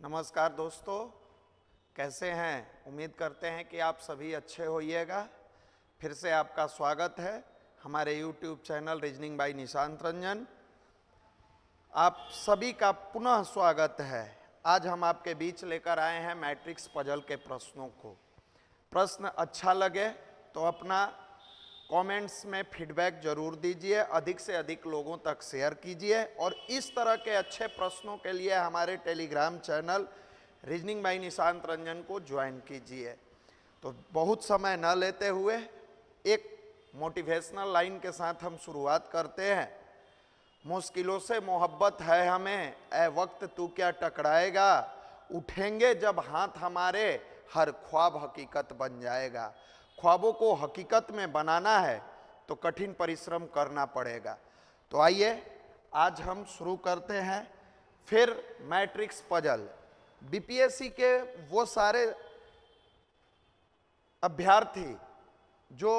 नमस्कार दोस्तों, कैसे हैं? उम्मीद करते हैं कि आप सभी अच्छे होइएगा। फिर से आपका स्वागत है हमारे YouTube channel reasoning bye Nishant Ranjan. आप सभी का पुनः स्वागत है। आज हम आपके बीच लेकर आए हैं मैट्रिक्स पजल के प्रश्नों को। प्रश्न अच्छा लगे तो अपना कमेंट्स में फीडबैक जरूर दीजिए, अधिक से अधिक लोगों तक शेयर कीजिए और इस तरह के अच्छे प्रश्नों के लिए हमारे Telegram channel reasoning bye Nishant Ranjan को ज्वाइन कीजिए। तो बहुत समय न लेते हुए एक मोटिवेशनल लाइन के साथ हम शुरुआत करते हैं। मुश्किलों से मोहब्बत है हमें, ए वक्त तू क्या टकराएगा, उठेंगे जब हाथ हमारे, हर ख्वाब हकीकत बन जाएगा। ख्वाबों को हकीकत में बनाना है तो कठिन परिश्रम करना पड़ेगा। तो आइए आज हम शुरू करते हैं फिर मैट्रिक्स पजल। बीपीएससी के वो सारे अभ्यर्थी जो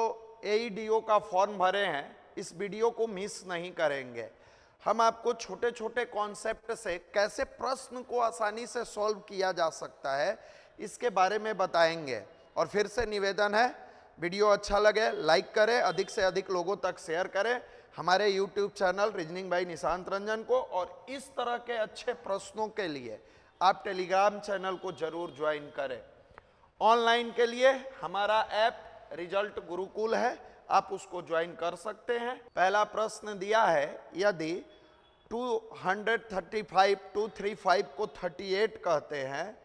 एईडीओ का फॉर्म भरे हैं, इस वीडियो को मिस नहीं करेंगे। हम आपको छोटे छोटे कॉन्सेप्ट से कैसे प्रश्न को आसानी से सॉल्व किया जा सकता है इसके बारे में बताएंगे। और फिर से निवेदन है, वीडियो अच्छा लगे लाइक करें, अधिक से अधिक लोगों तक शेयर करें हमारे YouTube channel reasoning bye Nishant Ranjan को। और इस तरह के अच्छे प्रश्नों के लिए आप टेलीग्राम चैनल को जरूर ज्वाइन करें। ऑनलाइन के लिए हमारा ऐप रिजल्ट गुरुकुल है, आप उसको ज्वाइन कर सकते हैं। पहला प्रश्न दिया है, यदि 235 को 38 कहते हैं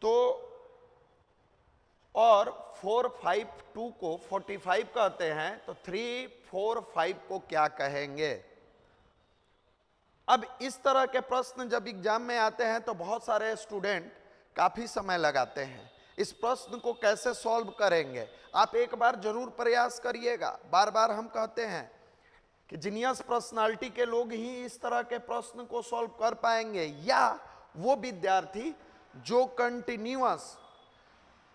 तो और 452 को 45 कहते हैं तो 345 को क्या कहेंगे। अब इस तरह के प्रश्न जब एग्जाम में आते हैं तो बहुत सारे स्टूडेंट काफी समय लगाते हैं। इस प्रश्न को कैसे सॉल्व करेंगे, आप एक बार जरूर प्रयास करिएगा। बार बार हम कहते हैं कि जीनियस पर्सनालिटी के लोग ही इस तरह के प्रश्न को सॉल्व कर पाएंगे, या वो विद्यार्थी जो कंटिन्यूअस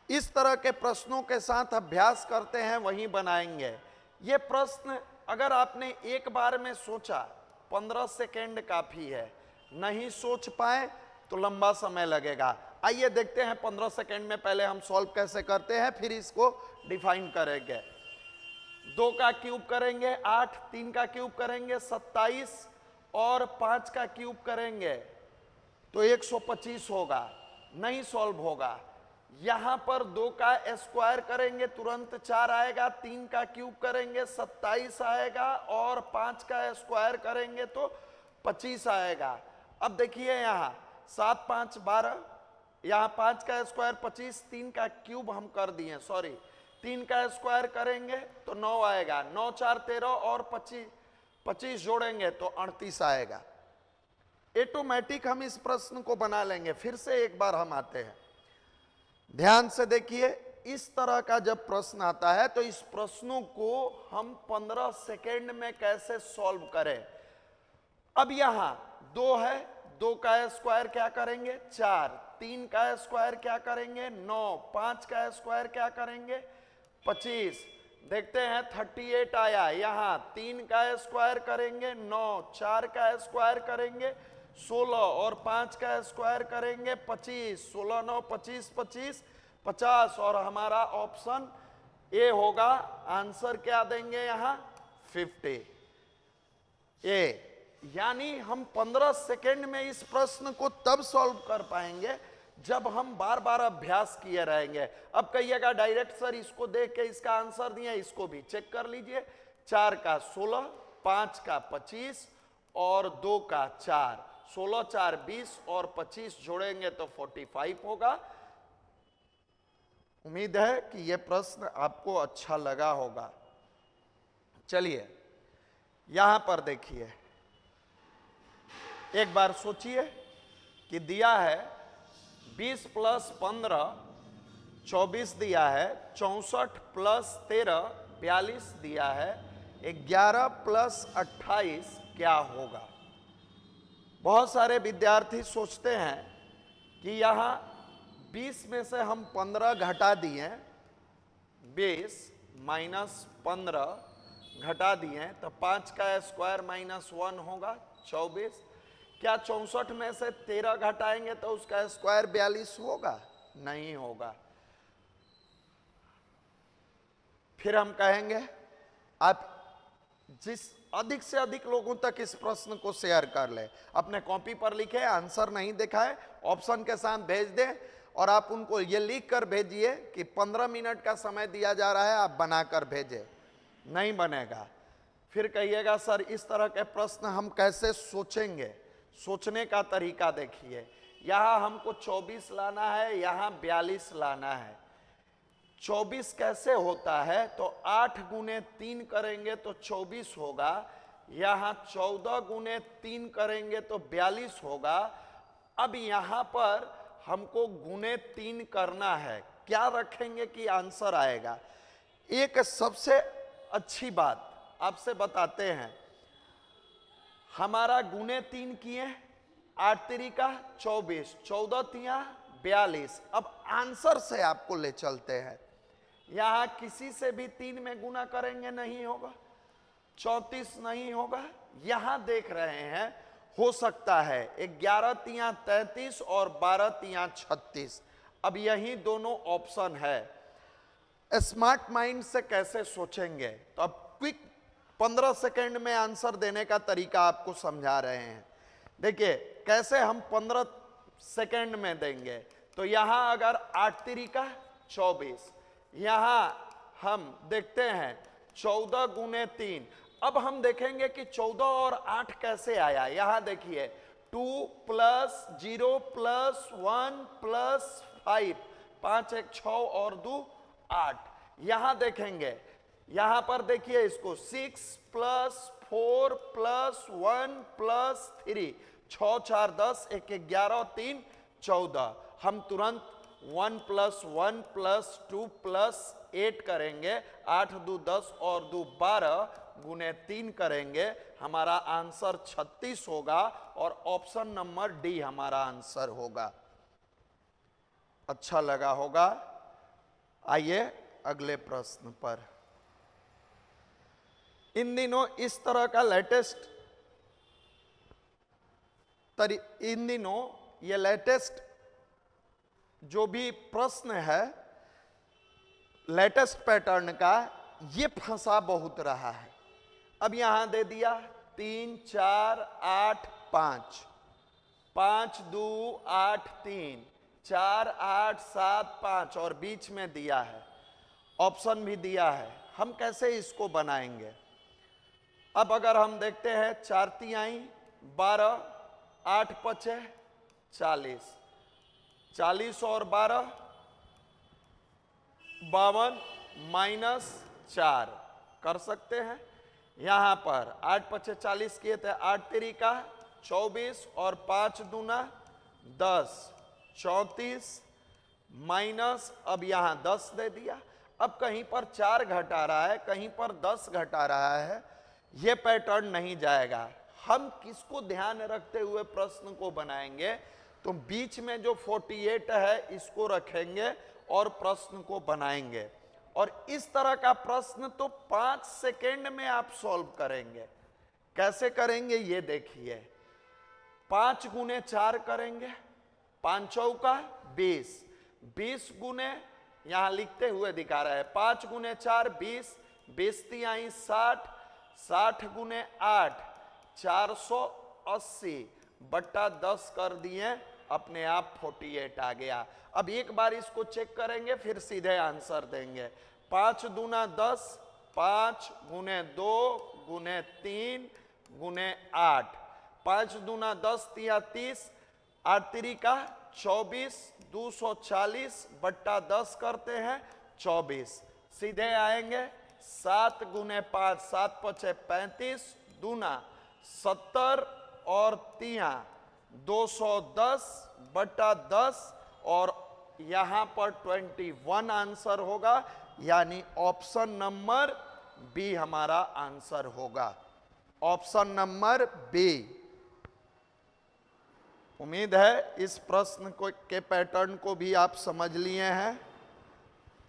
इस तरह के प्रश्नों के साथ अभ्यास करते हैं वही बनाएंगे। ये प्रश्न अगर आपने एक बार में सोचा 15 सेकेंड काफी है, नहीं सोच पाए तो लंबा समय लगेगा। आइए देखते हैं 15 सेकेंड में पहले हम सॉल्व कैसे करते हैं, फिर इसको डिफाइन करेंगे। 2 का क्यूब करेंगे 8, 3 का क्यूब करेंगे 27 और 5 का क्यूब करेंगे तो 125 होगा, नहीं सॉल्व होगा। यहां पर 2 का स्क्वायर करेंगे तुरंत 4 आएगा, 3 का क्यूब करेंगे 27 आएगा और 5 का स्क्वायर करेंगे तो 25 आएगा। अब देखिए यहाँ 7 5 12, यहाँ 5 का स्क्वायर 25, 3 का क्यूब हम कर दिए, सॉरी 3 का स्क्वायर करेंगे तो 9 आएगा, 9 4 13 और 25 जोड़ेंगे तो 38 आएगा। ऑटोमेटिक हम इस प्रश्न को बना लेंगे। फिर से एक बार हम आते हैं, ध्यान से देखिए। इस तरह का जब प्रश्न आता है तो इस प्रश्नों को हम 15 सेकेंड में कैसे सॉल्व करें। अब यहां 2 है, 2 का स्क्वायर क्या करेंगे 4, 3 का स्क्वायर क्या करेंगे 9, 5 का स्क्वायर क्या करेंगे 25। देखते हैं 38 आया, यहां 3 का स्क्वायर करेंगे 9, 4 का स्क्वायर करेंगे 16 और 5 का स्क्वायर करेंगे 25, 16 9 25 25 50 और हमारा ऑप्शन ए होगा। आंसर क्या देंगे यहां 50 ए। यानी हम 15 सेकेंड में इस प्रश्न को तब सॉल्व कर पाएंगे जब हम बार बार अभ्यास किए रहेंगे। अब कहिएगा डायरेक्ट सर इसको देख के इसका आंसर दिया, इसको भी चेक कर लीजिए। 4 का 16, 5 का 25 और 2 का 4, 16 4 20 और 25 जोड़ेंगे तो 45 होगा। उम्मीद है कि यह प्रश्न आपको अच्छा लगा होगा। चलिए यहां पर देखिए, एक बार सोचिए कि दिया है 20 + 15 24 दिया है, 64 + 13 42 दिया है, 11 + 28 क्या होगा। बहुत सारे विद्यार्थी सोचते हैं कि यहाँ 20 में से हम 15 घटा दिए, 20 - 15 घटा दिए तो 5 का स्क्वायर -1 होगा 24, क्या 64 में से 13 घटाएंगे तो उसका स्क्वायर 42 होगा? नहीं होगा। फिर हम कहेंगे आप जिस अधिक से अधिक लोगों तक इस प्रश्न को शेयर कर ले, अपने कॉपी पर लिखे, आंसर नहीं दिखाए, ऑप्शन के साथ भेज दें और आप उनको ये लिख कर भेजिए कि 15 मिनट का समय दिया जा रहा है, आप बनाकर भेजें। नहीं बनेगा। फिर कहिएगा सर इस तरह के प्रश्न हम कैसे सोचेंगे? सोचने का तरीका देखिए, यहाँ हमको 24 लाना है, यहाँ 42 लाना है। 24 कैसे होता है? तो 8 गुने 3 करेंगे तो 24 होगा, यहाँ 14 गुने 3 करेंगे तो 42 होगा। अब यहाँ पर हमको गुने 3 करना है, क्या रखेंगे कि आंसर आएगा? एक सबसे अच्छी बात आपसे बताते हैं, हमारा गुने 3 किए, 8 तिरिका 24, 14 तिया 42। अब आंसर से आपको ले चलते हैं, यहां किसी से भी 3 में गुना करेंगे नहीं होगा, 34 नहीं होगा। यहां देख रहे हैं हो सकता है 11 तिया 33 और 12 तिया 36। अब यही दोनों ऑप्शन है। स्मार्ट माइंड से कैसे सोचेंगे? तो अब क्विक 15 सेकेंड में आंसर देने का तरीका आपको समझा रहे हैं। देखिए कैसे हम 15 सेकेंड में देंगे। तो यहां अगर 8 तिरिका 24, यहां हम देखते हैं 14 गुने 3। अब हम देखेंगे कि 14 और 8 कैसे आया। यहां देखिए 2 प्लस 0 प्लस 1 प्लस 5, 5 1 6 और 2 8। यहां देखेंगे, यहां पर देखिए इसको 6 प्लस 4 प्लस 1 प्लस 3, 6 4 10, 1 11 3 14। हम तुरंत 1 प्लस 1 प्लस 2 प्लस 8 करेंगे, 8 2 10 और 2 12 गुने 3 करेंगे, हमारा आंसर 36 होगा और ऑप्शन नंबर डी हमारा आंसर होगा। अच्छा लगा होगा। आइए अगले प्रश्न पर। इन दिनों इस तरह का ये लेटेस्ट जो भी प्रश्न है लेटेस्ट पैटर्न का, ये फंसा बहुत रहा है। अब यहां दे दिया 3 4 8 5, 5 2 8 3, 4 8 7 5 और बीच में दिया है, ऑप्शन भी दिया है। हम कैसे इसको बनाएंगे? अब अगर हम देखते हैं 4 तिहाई 12, 8 पचे 40, 40 और 12 52 माइनस 4 कर सकते हैं। यहां पर 8 पचे 40 किए थे, 8 तिरिका 24 और 5 दूना 10, 34 माइनस, अब यहां 10 दे दिया। अब कहीं पर 4 घटा रहा है, कहीं पर 10 घटा रहा है, यह पैटर्न नहीं जाएगा। हम किसको ध्यान रखते हुए प्रश्न को बनाएंगे? तो बीच में जो 48 है इसको रखेंगे और प्रश्न को बनाएंगे। और इस तरह का प्रश्न तो 5 सेकेंड में आप सॉल्व करेंगे। कैसे करेंगे ये देखिए। 5 गुने 4 करेंगे, 5 चौका 20, 20 गुने, यहां लिखते हुए दिखा रहा है 5 गुने 4 20, 20 तिहाई 60, 60 गुने 8 480 बट्टा 10 कर दिए, अपने आप 48 आ गया। अब एक बार इसको चेक करेंगे फिर सीधे आंसर देंगे। 5 दूना 10, 5 गुने 2 गुने 3 गुने 8, 5 दूना 10 तिया 30, 8 तिरिका 24, 240 बट्टा 10 करते हैं 24, सीधे आएंगे 7 गुने 5, 7 पचे 35, दूना 70 और तिया 210 बट्टा 10 और यहां पर 21 आंसर होगा, यानी ऑप्शन नंबर बी हमारा आंसर होगा। Option number B. उम्मीद है इस प्रश्न को के पैटर्न को भी आप समझ लिए हैं।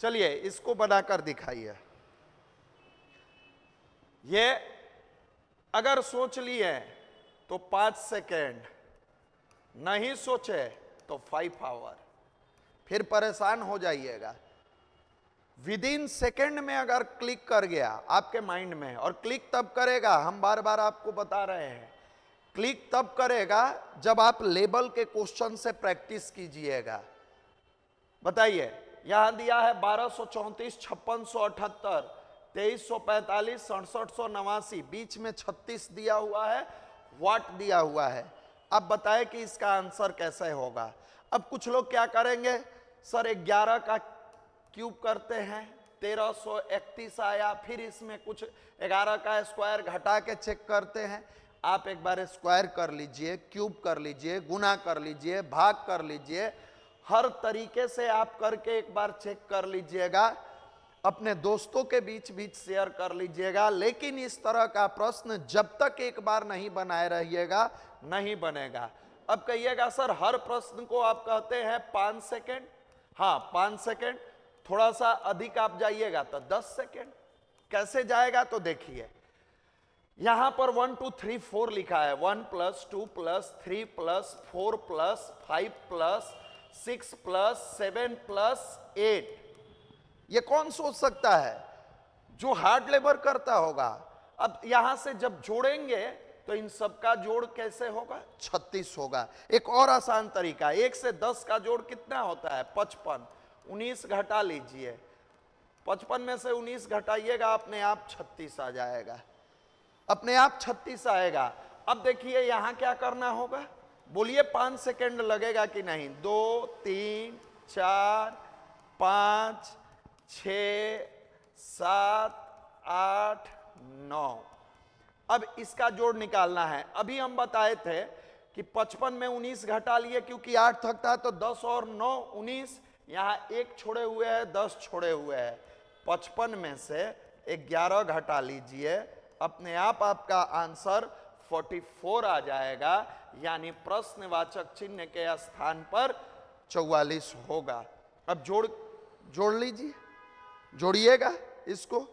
चलिए इसको बनाकर दिखाइए। ये अगर सोच लिए तो 5 सेकेंड, नहीं सोचे तो 5 आवर, फिर परेशान हो जाइएगा। विद इन सेकेंड में अगर क्लिक कर गया आपके माइंड में, और क्लिक तब करेगा, हम बार बार आपको बता रहे हैं, क्लिक तब करेगा जब आप लेवल के क्वेश्चन से प्रैक्टिस कीजिएगा। बताइए, यहां दिया है 1234, 5678, 2345, 6789, बीच में 36 दिया हुआ है, वाट दिया हुआ है। अब बताएं कि इसका आंसर कैसे होगा। अब कुछ लोग क्या करेंगे, सर 11 का क्यूब करते हैं 1331 आया, फिर इसमें कुछ 11 का स्क्वायर घटा के चेक करते हैं। आप एक बार स्क्वायर कर लीजिए, क्यूब कर लीजिए, गुना कर लीजिए, भाग कर लीजिए, हर तरीके से आप करके एक बार चेक कर लीजिएगा। अपने दोस्तों के बीच बीच शेयर कर लीजिएगा। लेकिन इस तरह का प्रश्न जब तक एक बार नहीं बनाए रहिएगा, नहीं बनेगा। अब कहिएगा सर हर प्रश्न को आप कहते हैं 5 सेकेंड, हाँ 5 सेकेंड, थोड़ा सा अधिक आप जाइएगा तो 10 सेकेंड। कैसे जाएगा तो देखिए, यहां पर 1 2 3 4 लिखा है, 1 + 2 + 3 + 4 + 5 + 6 + 7 + 8। ये कौन सोच सकता है जो हार्ड लेबर करता होगा। अब यहां से जब जोड़ेंगे तो इन सब का जोड़ कैसे होगा, 36 होगा। एक और आसान तरीका, 1 से 10 का जोड़ कितना होता है, 55, 19 घटा लीजिए, 55 में से 19 घटाइएगा, अपने आप 36 आ जाएगा, अपने आप 36 आएगा। अब देखिए यहां क्या करना होगा, बोलिए 5 सेकेंड लगेगा कि नहीं, 2 3 4 5 6 7 8 9। अब इसका जोड़ निकालना है। अभी हम बताए थे कि 55 में 19 घटा लिए, क्योंकि 8 थकता है तो 10 और 9 19, यहां 1 छोड़े हुए हैं, 10 छोड़े हुए हैं। 55 में से 11 घटा लीजिए, अपने आप आपका आंसर 44 आ जाएगा, यानी प्रश्नवाचक चिन्ह के स्थान पर 44 होगा। अब जोड़ लीजिए, जोड़िएगा इसको।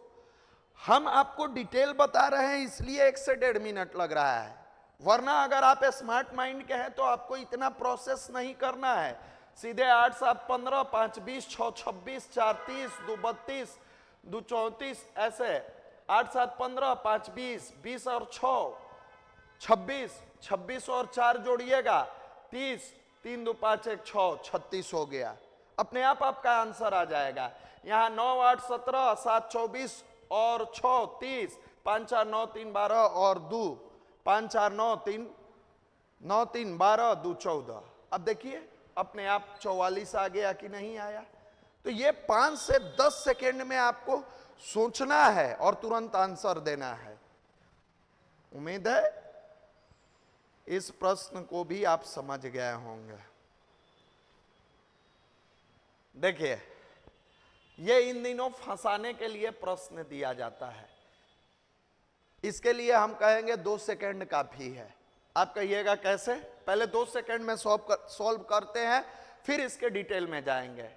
हम आपको डिटेल बता रहे हैं इसलिए 1 से 1.5 मिनट लग रहा है, वरना अगर आप स्मार्ट माइंड के हैं तो आपको इतना प्रोसेस नहीं करना है। सीधे 8 7 15, 5 20, 6 26, 4 30, 2 32, 2 34, ऐसे 8 7 15, 5 20, 20 और 6 26, 26 और 4 जोड़िएगा 30, 3 2 5 1 6, 36 हो गया। अपने आप आपका आंसर आ जाएगा। यहाँ 9 8 17, 7 24 और 6 30, 5 4 9 3 12 और 2 5 4 9 3 9 3 12 2 14। अब देखिए अपने आप 44 आ गया कि नहीं आया। तो ये 5 से 10 सेकेंड में आपको सोचना है और तुरंत आंसर देना है। उम्मीद है इस प्रश्न को भी आप समझ गए होंगे। देखिए ये इन दिनों फंसाने के लिए प्रश्न दिया जाता है, इसके लिए हम कहेंगे 2 सेकेंड काफी है। आप कहिएगा कैसे, पहले 2 सेकेंड में सॉल्व करते हैं, फिर इसके डिटेल में जाएंगे।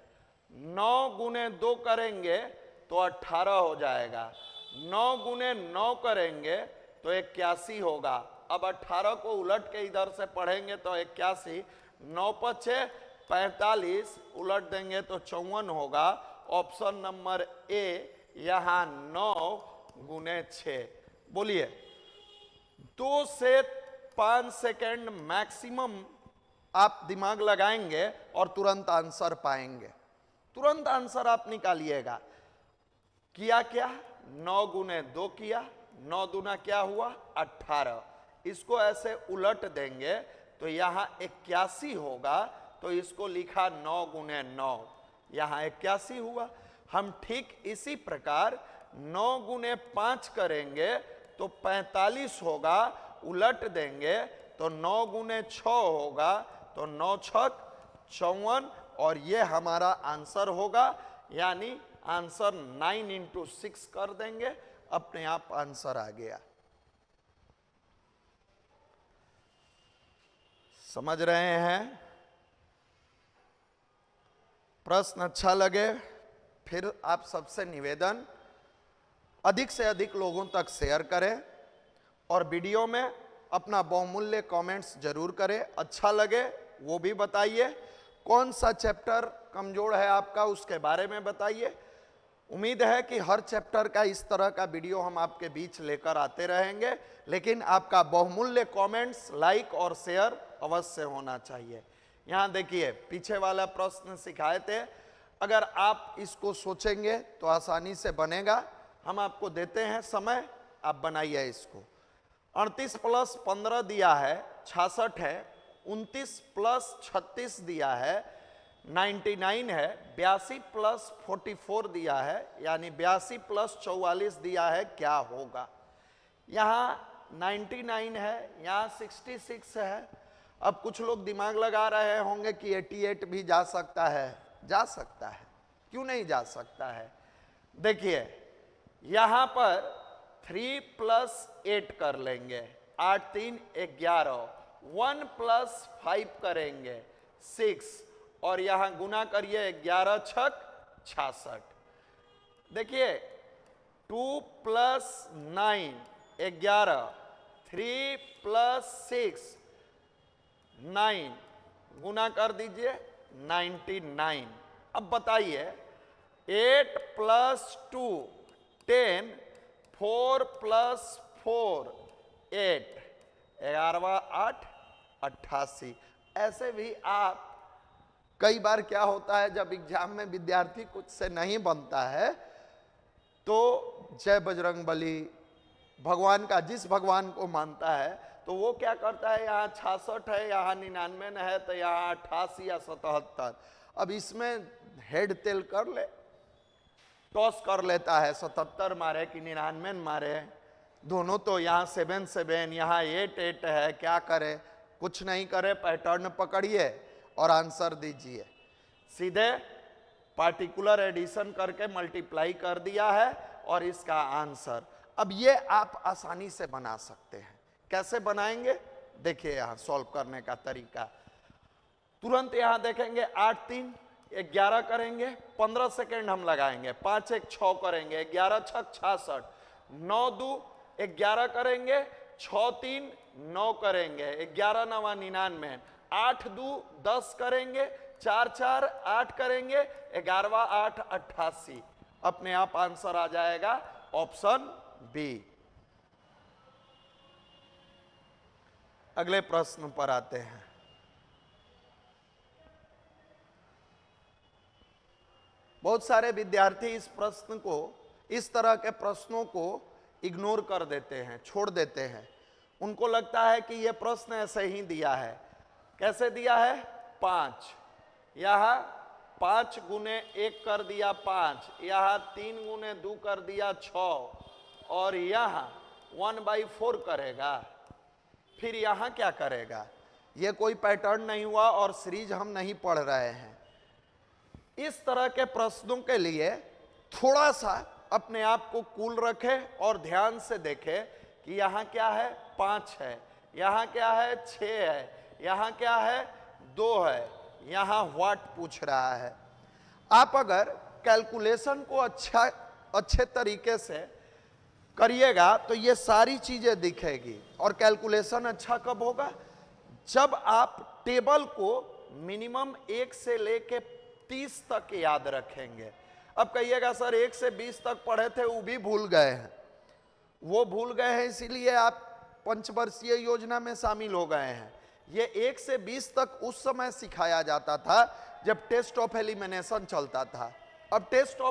9 गुने 2 करेंगे तो 18 हो जाएगा, 9 गुने 9 करेंगे तो 81 होगा। अब 18 को उलट के इधर से पढ़ेंगे तो 81, 9 × 45, उलट देंगे तो 54 होगा। ऑप्शन नंबर ए, यहां 9 गुने 6। बोलिए 2 से 5 सेकेंड मैक्सिमम आप दिमाग लगाएंगे और तुरंत आंसर पाएंगे, तुरंत आंसर आप निकालिएगा। किया क्या, 9 गुने 2 किया, 9 दूना क्या हुआ 18, इसको ऐसे उलट देंगे तो यहां 81 होगा, तो इसको लिखा 9 गुने 9, यहां 81 हुआ। हम ठीक इसी प्रकार 9 गुने 5 करेंगे तो 45 होगा, उलट देंगे तो 9 गुने 6 होगा, तो 9 छक 54, और ये हमारा आंसर होगा। यानी आंसर 9 × 6 कर देंगे, अपने आप आंसर आ गया। समझ रहे हैं? प्रश्न अच्छा लगे फिर आप सबसे निवेदन, अधिक से अधिक लोगों तक शेयर करें और वीडियो में अपना बहुमूल्य कमेंट्स जरूर करें, अच्छा लगे वो भी बताइए, कौन सा चैप्टर कमजोर है आपका उसके बारे में बताइए। उम्मीद है कि हर चैप्टर का इस तरह का वीडियो हम आपके बीच लेकर आते रहेंगे, लेकिन आपका बहुमूल्य कमेंट्स, लाइक और शेयर अवश्य होना चाहिए। यहाँ देखिए पीछे वाला प्रश्न सिखाए थे, अगर आप इसको सोचेंगे तो आसानी से बनेगा। हम आपको देते हैं समय, आप बनाइए इसको। 38 + 15 दिया है 66 है, 29 + 36 दिया है 99 है, 82 + 44 दिया है यानी 82 + 44 दिया है, क्या होगा। यहाँ 99 है, यहाँ 66 है। अब कुछ लोग दिमाग लगा रहे होंगे कि 88 भी जा सकता है, जा सकता है, क्यों नहीं जा सकता है। देखिए यहाँ पर 3 + 8 कर लेंगे, 8 × 3 = 11, 1 + 5 करेंगे 6, और यहां गुना करिए 11 × 6 = 66। देखिए 2 + 9 = 11, 3 + 6 9, गुना कर दीजिए 99। अब बताइए 8 + 2 10, 4 + 4 8, 11 8 88। ऐसे भी आप कई बार क्या होता है, जब एग्जाम में विद्यार्थी कुछ से नहीं बनता है तो जय बजरंग बली भगवान का, जिस भगवान को मानता है तो वो क्या करता है, यहाँ 66 है, यहाँ 99 है, तो यहाँ 88 या 77। अब इसमें हेड तेल कर ले, टॉस कर लेता है, 77 मारे कि 99 मारे, दोनों तो यहाँ 7 7, यहाँ 8 8 है, क्या करे। कुछ नहीं करे, पैटर्न पकड़िए और आंसर दीजिए। सीधे पार्टिकुलर एडिशन करके मल्टीप्लाई कर दिया है और इसका आंसर। अब ये आप आसानी से बना सकते हैं। कैसे बनाएंगे देखिए, यहां सॉल्व करने का तरीका तुरंत यहां देखेंगे। 8 × 3 = 11 करेंगे, 15 सेकेंड हम लगाएंगे, 5 × 1 = 6 करेंगे, 11 × 6 = 66, 9 × 2 = 11 करेंगे, 6 × 3 = 9 करेंगे, 11 × 9 = 99, 8 × 2 = 10 करेंगे, 4 × 4 = 8 करेंगे, 11 8 = 88। अपने आप आंसर आ जाएगा ऑप्शन बी। अगले प्रश्न पर आते हैं। बहुत सारे विद्यार्थी इस प्रश्न को, इस तरह के प्रश्नों को इग्नोर कर देते हैं, छोड़ देते हैं। उनको लगता है कि यह प्रश्न ऐसे ही दिया है। कैसे दिया है, 5, यहाँ 5 × 1 कर दिया 5, यहाँ 3 × 2 कर दिया 6, और यहाँ 1/4 करेगा। फिर यहाँ क्या करेगा, ये कोई पैटर्न नहीं हुआ और सीरीज हम नहीं पढ़ रहे हैं। इस तरह के प्रश्नों के लिए थोड़ा सा अपने आप को कूल रखें और ध्यान से देखें कि यहाँ क्या है, 5 है, यहाँ क्या है, 6 है, यहाँ क्या है, 2 है, यहाँ व्हाट पूछ रहा है। आप अगर कैलकुलेशन को अच्छे तरीके से करिएगा तो ये सारी चीजें दिखेगी। और कैलकुलेशन अच्छा कब होगा, जब आप टेबल को मिनिमम 1 से लेके 30 तक याद रखेंगे। अब कहिएगा सर 1 से 20 तक पढ़े थे, वो भी भूल गए हैं। वो भूल गए हैं इसीलिए आप पंचवर्षीय योजना में शामिल हो गए हैं। ये 1 से 20 तक उस समय सिखाया जाता था जब टेस्ट ऑफ एलिमिनेशन चलता था। अब टेस्ट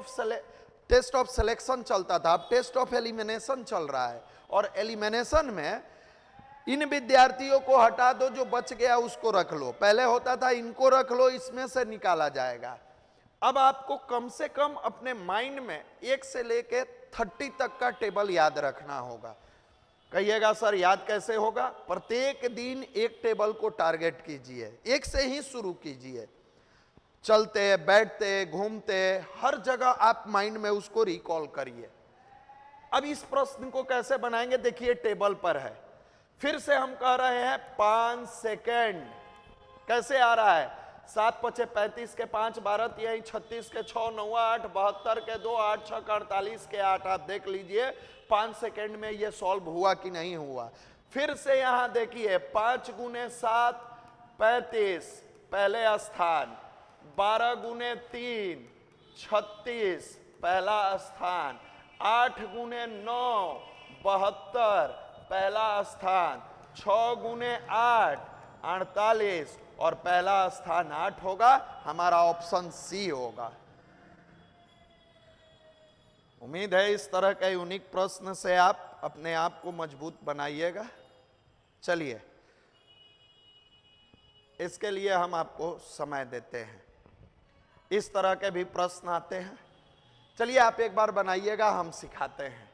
ऑफ सिलेक्शन चलता था, अब टेस्ट ऑफ एलिमिनेशन चल रहा है। और एलिमिनेशन में इन विद्यार्थियों को हटा दो, जो बच गया उसको रख लो। पहले होता था इनको रख लो, इसमें से निकाला जाएगा। अब आपको कम से कम अपने माइंड में 1 से लेके 30 तक का टेबल याद रखना होगा। कहिएगा सर याद कैसे होगा, प्रत्येक दिन एक टेबल को टारगेट कीजिए, 1 से ही शुरू कीजिए। चलते बैठते घूमते हर जगह आप माइंड में उसको रिकॉल करिए। अब इस प्रश्न को कैसे बनाएंगे, देखिए टेबल पर है। फिर से हम कह रहे हैं 5 सेकेंड। कैसे आ रहा है, 7 × 5 = 35 के 5, 12 × 3 = 36 के 6, 9 8, 72 के 2, 8 × 6 = 48 के 8। आप देख लीजिए 5 सेकेंड में ये सॉल्व हुआ कि नहीं हुआ। फिर से यहां देखिए 5 गुने 7 35 पहले स्थान, 12 गुने 3 36 पहला स्थान, 8 गुने 9 72 पहला स्थान, 6 गुने 8 48 और पहला स्थान 8 होगा, हमारा ऑप्शन सी होगा। उम्मीद है इस तरह का यूनिक प्रश्न से आप अपने आप को मजबूत बनाइएगा। चलिए इसके लिए हम आपको समय देते हैं। इस तरह के भी प्रश्न आते हैं, चलिए आप एक बार बनाइएगा, हम सिखाते हैं।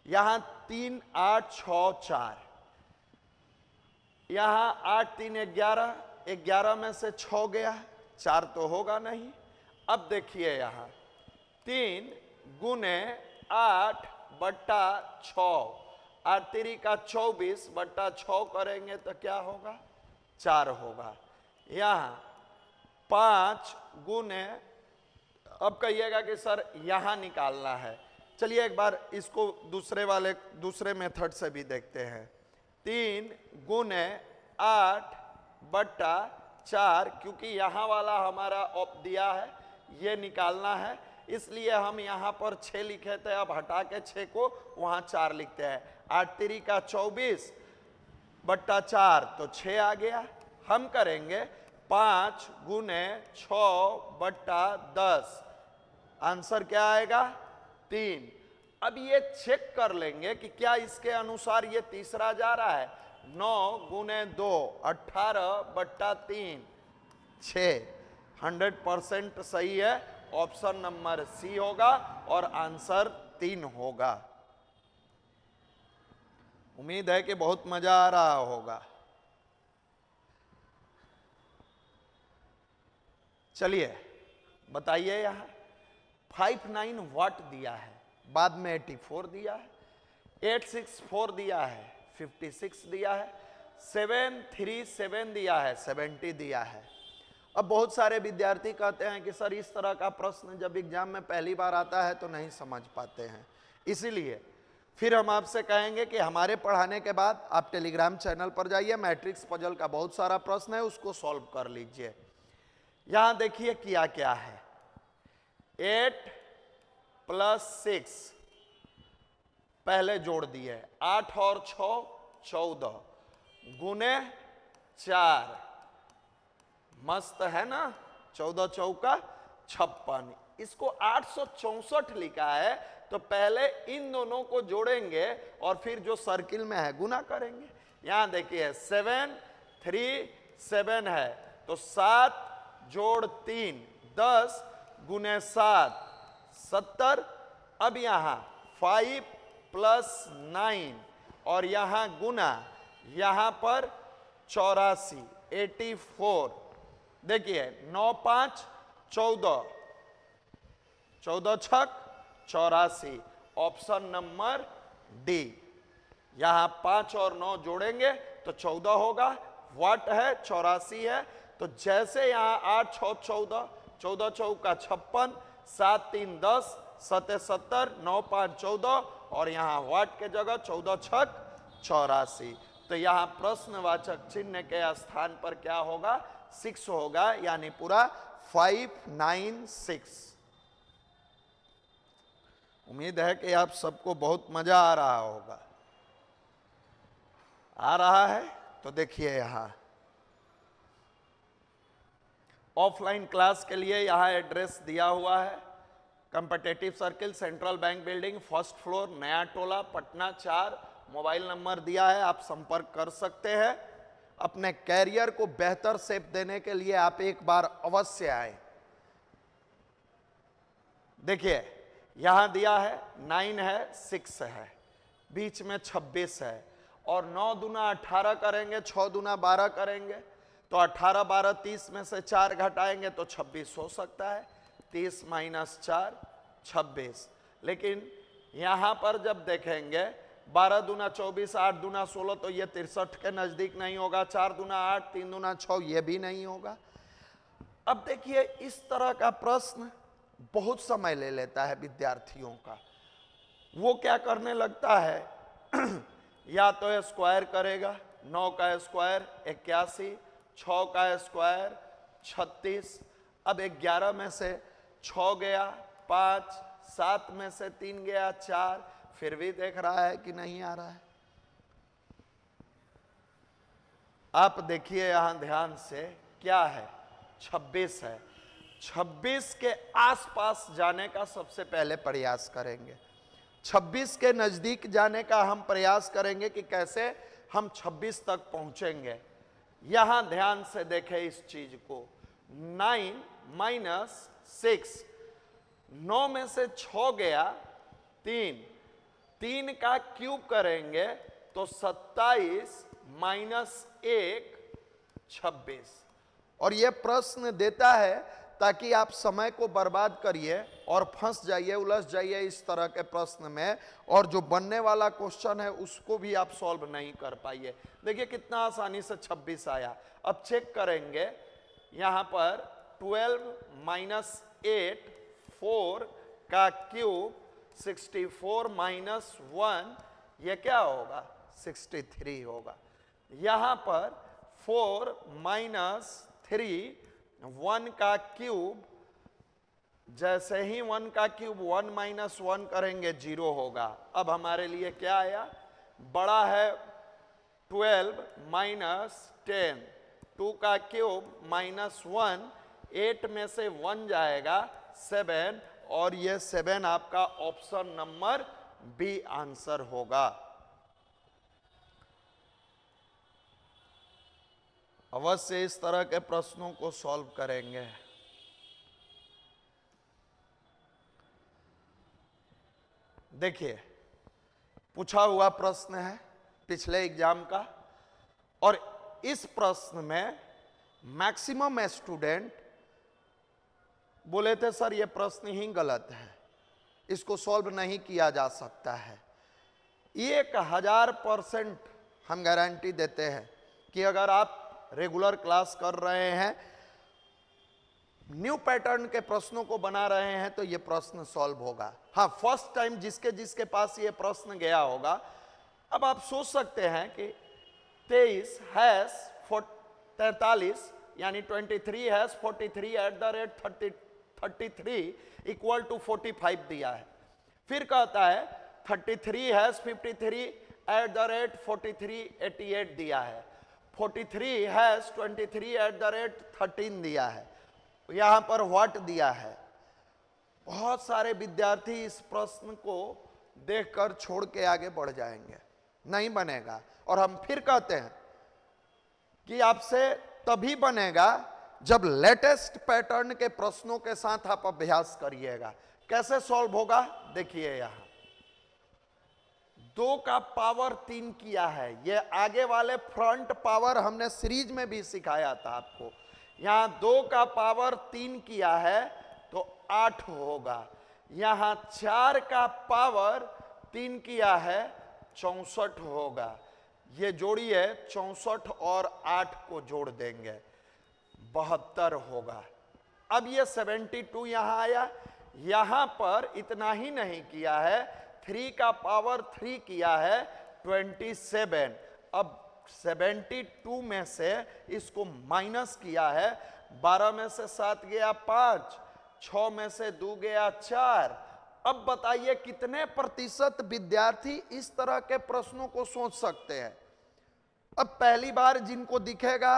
यहां 3 8 6 4, यहां 8 3 11, 11 में से 6 गया, 4 तो होगा नहीं। अब देखिए यहां 3 गुने 8 बट्टा 6, 8 3 का 24 बट्टा 6 करेंगे तो क्या होगा, 4 होगा। यहां 5 गुने, अब कहिएगा कि सर यहां निकालना है, चलिए एक बार इसको दूसरे मेथड से भी देखते हैं। 3 गुने 8 बट्टा 4, क्योंकि यहां वाला हमारा ऑप दिया है, ये निकालना है, इसलिए हम यहां पर 6 लिखे थे, अब हटा के 6 को वहां 4 लिखते हैं। 8 3 का 24 बट्टा 4 तो 6 आ गया। हम करेंगे 5 गुने 6 बट्टा 10, आंसर क्या आएगा, 3। अब ये चेक कर लेंगे कि क्या इसके अनुसार ये तीसरा जा रहा है। 9 गुने 2 18 बट्टा 3 6, 100% सही है, ऑप्शन नंबर सी होगा और आंसर 3 होगा। उम्मीद है कि बहुत मजा आ रहा होगा। चलिए बताइए, यहां 59 वाट दिया है, बाद में 84 दिया है, 864 दिया है, 56 दिया है, 737 दिया है, 70 दिया है। अब बहुत सारे विद्यार्थी कहते हैं कि सर इस तरह का प्रश्न जब एग्जाम में पहली बार आता है तो नहीं समझ पाते हैं, इसीलिए फिर हम आपसे कहेंगे कि हमारे पढ़ाने के बाद आप टेलीग्राम चैनल पर जाइए, मैट्रिक्स पजल का बहुत सारा प्रश्न है, उसको सॉल्व कर लीजिए। यहां देखिए किया क्या है, 8 + 6 पहले जोड़ दिए, 8 और 6 14 गुने 4, मस्त है ना, 14 चौका 56, इसको 864 लिखा है, तो पहले इन दोनों को जोड़ेंगे और फिर जो सर्किल में है गुना करेंगे। यहां देखिए 7 3 7 है, तो 7 जोड़ 3 10 गुने 7 70। अब यहां 5 + 9 और यहां गुना, यहां पर 84 84, देखिए 9 5 14, 14 छक 84, ऑप्शन नंबर डी। यहां 5 और 9 जोड़ेंगे तो 14 होगा, वाट है 84 है, तो जैसे यहां 8 6 14, 14 चौका 56, 7 3 10, 7 70, 9 5 14 और यहां वाट के जगह 14 छक 84, तो यहां प्रश्नवाचक चिन्ह के स्थान पर क्या होगा, 6 होगा, यानी पूरा 596। उम्मीद है कि आप सबको बहुत मजा आ रहा होगा। आ रहा है तो देखिए, यहां ऑफलाइन क्लास के लिए यहां एड्रेस दिया हुआ है, competitive circle, central bank building, 1st floor, नया टोला, पटना 4। मोबाइल नंबर दिया है, आप संपर्क कर सकते हैं। अपने कैरियर को बेहतर शेप देने के लिए आप एक बार अवश्य आए। देखिए यहां दिया है 9 है, 6 है, बीच में 26 है, और 9 दूना 18 करेंगे, 6 दूना 12 करेंगे, तो 18 12 30 में से 4 घटाएंगे तो 26 हो सकता है, 30 - 4 26। लेकिन यहां पर जब देखेंगे 12 दूना 24, 8 दूना 16, तो ये 63 के नजदीक नहीं होगा, 4 दूना 8, 3 दूना 6, ये भी नहीं होगा। अब देखिए इस तरह का प्रश्न बहुत समय ले लेता है विद्यार्थियों का। वो क्या करने लगता है या तो स्क्वायर करेगा, 9 का स्क्वायर 81, 6 का स्क्वायर 36। अब 11 में से 6 गया 5, 7 में से 3 गया 4, फिर भी देख रहा है कि नहीं आ रहा है। आप देखिए यहां ध्यान से, क्या है, 26 है। 26 के आसपास जाने का सबसे पहले प्रयास करेंगे, 26 के नजदीक जाने का हम प्रयास करेंगे कि कैसे हम 26 तक पहुंचेंगे। यहां ध्यान से देखें इस चीज को, 9 माइनस 6, 9 में से 6 गया 3, 3 का क्यूब करेंगे तो 27 माइनस 1 26। और यह प्रश्न देता है ताकि आप समय को बर्बाद करिए और फंस जाइए, उलझ जाइए इस तरह के प्रश्न में, और जो बनने वाला क्वेश्चन है उसको भी आप सॉल्व नहीं कर पाइए। देखिए कितना आसानी से 26 आया। अब चेक करेंगे यहां पर 12 माइनस 8 4 का क्यूब 64 माइनस 1, ये क्या होगा, 63 होगा। यहां पर 4 माइनस 3, 1 का क्यूब, जैसे ही 1 का क्यूब 1 माइनस 1 करेंगे 0 होगा। अब हमारे लिए क्या आया, बड़ा है 12 माइनस 10, 2 का क्यूब माइनस 1, 8 में से 1 जाएगा 7, और ये 7 आपका ऑप्शन नंबर बी आंसर होगा। अवश्य इस तरह के प्रश्नों को सॉल्व करेंगे। देखिए पूछा हुआ प्रश्न है पिछले एग्जाम का, और इस प्रश्न में मैक्सिमम स्टूडेंट बोले थे सर ये प्रश्न ही गलत है, इसको सॉल्व नहीं किया जा सकता है। 1000% हम गारंटी देते हैं कि अगर आप रेगुलर क्लास कर रहे हैं, न्यू पैटर्न के प्रश्नों को बना रहे हैं, तो ये प्रश्न सॉल्व होगा। हाँ, फर्स्ट टाइम जिसके जिसके पास ये प्रश्न गया होगा, अब आप सोच सकते हैं कि 23 हैश 43 यानी 23 hash 43 at the rate 33 equal to 45 दिया है। फिर कहता है 33 हैश 53 एट द रेट 43 88 दिया है, 43 हैश 23 एट द रेट 13 दिया है, यहां पर व्हाट दिया है। बहुत सारे विद्यार्थी इस प्रश्न को देखकर छोड़ के आगे बढ़ जाएंगे, नहीं बनेगा। और हम फिर कहते हैं कि आपसे तभी बनेगा जब लेटेस्ट पैटर्न के प्रश्नों के साथ आप अभ्यास करिएगा। कैसे सॉल्व होगा, देखिए यहां 2 का पावर 3 किया है, ये आगे वाले फ्रंट पावर हमने सीरीज में भी सिखाया था आपको। यहां 2 का पावर 3 किया है तो 8 होगा। यहां 4 का पावर 3 किया है 64 होगा। ये जोड़िए 64 और 8 को जोड़ देंगे 72 होगा। अब ये 72 यहां आया, यहां पर इतना ही नहीं किया है, 3 का पावर 3 किया है 27। अब 72 में से इसको माइनस किया है, 12 में से 7 गया 5, 6 में से 2 गया 4। अब बताइए कितने प्रतिशत विद्यार्थी इस तरह के प्रश्नों को सोच सकते हैं। अब पहली बार जिनको दिखेगा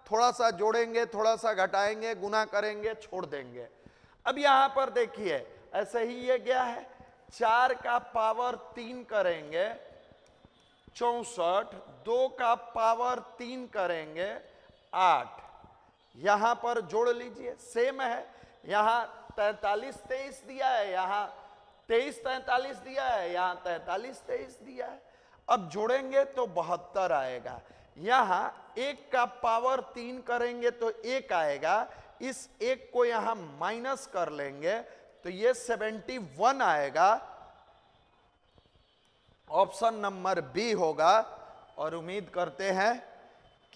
थोड़ा सा जोड़ेंगे, थोड़ा सा घटाएंगे, गुना करेंगे, छोड़ देंगे। अब यहां पर देखिए ऐसे ही ये गया है, 4 का पावर 3 करेंगे 64, 2 का पावर 3 करेंगे 8। यहां पर जोड़ लीजिए, सेम है। यहां 43 23 दिया है, यहां 23 43 दिया है, यहां 43 23 दिया है। अब जोड़ेंगे तो 72 आएगा। यहां 1 का पावर 3 करेंगे तो 1 आएगा, इस 1 को यहां माइनस कर लेंगे तो ये 71 आएगा। ऑप्शन नंबर बी होगा। और उम्मीद करते हैं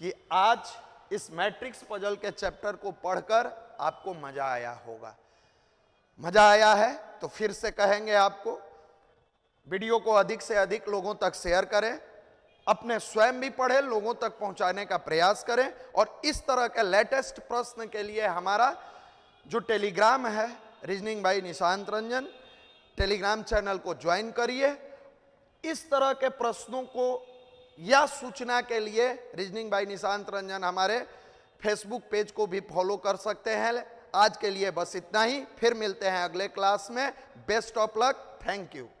कि आज इस मैट्रिक्स पजल के चैप्टर को पढ़कर आपको मजा आया होगा। मजा आया है तो फिर से कहेंगे आपको, वीडियो को अधिक से अधिक लोगों तक शेयर करें, अपने स्वयं भी पढ़े, लोगों तक पहुंचाने का प्रयास करें। और इस तरह के लेटेस्ट प्रश्न के लिए हमारा जो टेलीग्राम है reasoning bye Nishant Ranjan, Telegram channel को ज्वाइन करिए। इस तरह के प्रश्नों को या सूचना के लिए रीजनिंग बाय निशांत रंजन हमारे फेसबुक पेज को भी फॉलो कर सकते हैं। आज के लिए बस इतना ही, फिर मिलते हैं अगले क्लास में। Best of luck, thank you.